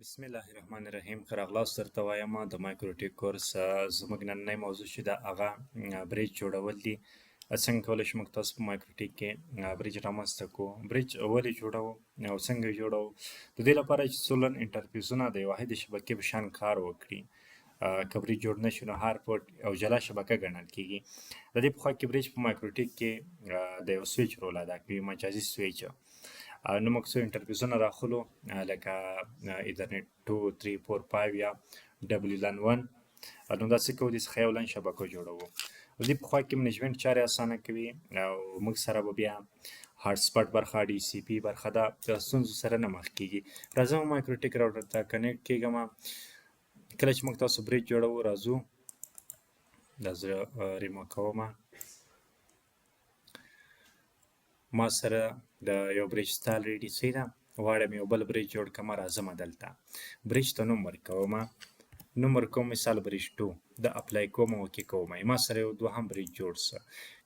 بسم الله الرحمن الرحیم. ښه راغلاست. درته وایم د مایکروټیک کورس زموږ نننی موضوع چې ده هغه بریج جوړول دي. څنګه کولی شو موږ تاسو په مایکروټیک کې بریج رامنځته کړو، بریج ولې جوړوو او څنګه یې جوړوو. د دې لپاره چې سولر انټرفیسونه د یو واحدې شبکې په شان کار وکړي. که بریج جوړ نه شي نو هر پورټ یو جلا شبکه ګڼل کېږي. د دې پخوا کې بریج په مایکروټیک کې د یو سویچ رول ادا کوي، مجازي سویچ. نو موږ څو انټرفیسونه راخلو لکه ایترنټ 2 3 4 5 یا ډبلیو لان 1. نو دا څه کوو، دې څخه یو لان شبکه جوړوو. د دې پخوا کې منیجمنټ چارې اسانه کوي او موږ سره به بیا هارټ سپاټ برخه، ډي سی پي برخه دا د ستونزو سره نه مخ کېږي. راځم مایکروټیک راوټر ته کنیکټ کېږم. کله چې موږ تاسو بریج جوړوو راځو، دا زه ریمو کوم. ما سره د یو بریج ستا الریډي څه ده، غواړم یو بل بریج جوړ کړم. راځم دلته بریج ته نوم ورکوم. نوم ورکوم مثال بریج 2 د اپلای کوم او اوکې کوم. ما سره یو دوهم بریج جوړ شه.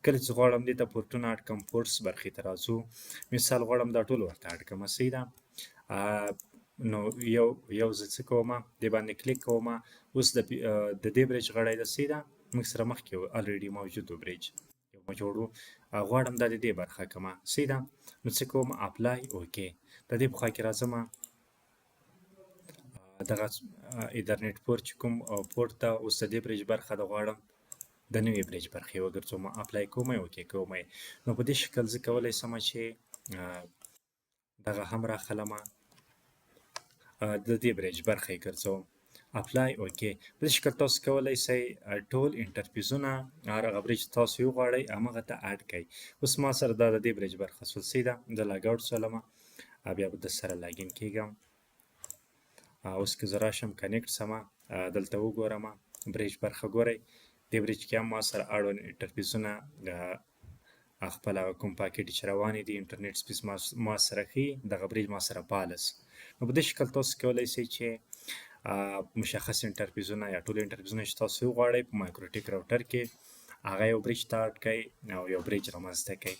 کله چې غواړم دې ته پورټونه اډ کړم، پورټس برخې ته راځو. مثال غواړم دا ټول ورته اډ کړم. صحیح ده. نو یو زه څه کوم، دې باندې کلیک کوم. اوس د دې بریج غړی ده. صحیح ده. موږ سره مخکې الریډي موجود و بریج یو جوړو. غواړم دا د دې برخه کړم. صحیح ده. نو څه کوم، اپلای اوکې. د دې پخوا کې راځم دغه ایترنټ پورټ چې کوم پورټ ته اوس د دې بریج برخه د غواړم د نوې بریج برخې وګرځوم. اپلای کوم اوکې کوم. نو په دې شکل زه کولی شم چې دغه هم راخلم د دې بریج برخه یې ګرځوم. اپلای اوکې. په دې شکل تاسو کولی شئ ټول انټرفیسونه هغه بریج تاسو یې وغواړئ همغه ته اډ کړئ. اوس ما سره دا د دې بریج برخه شول. صحیح ده. زه لاګ اوټ شولم، بیا به درسره لاګین کېږم. اوس که زه راشم کنیکټ شم، دلته وګورم بریج برخه ګورئ. دې بریج کې هم ما سره اړوند انټرفیسونه خپل کوم پاکټ چې روانې دي، انټرنیټ سپیس ما سره ښیي، دغه بریج ما سره فعاله شي. نو په دې شکل تاسو کولی شئ چې مشخص انټرفیسونه یا ټول انټرفیسونه چې تاسو وغواړئ په مایکروټیک راوټر کې هغه یو بریج ته اډ کړئ او یو بریج رامنځته کړئ.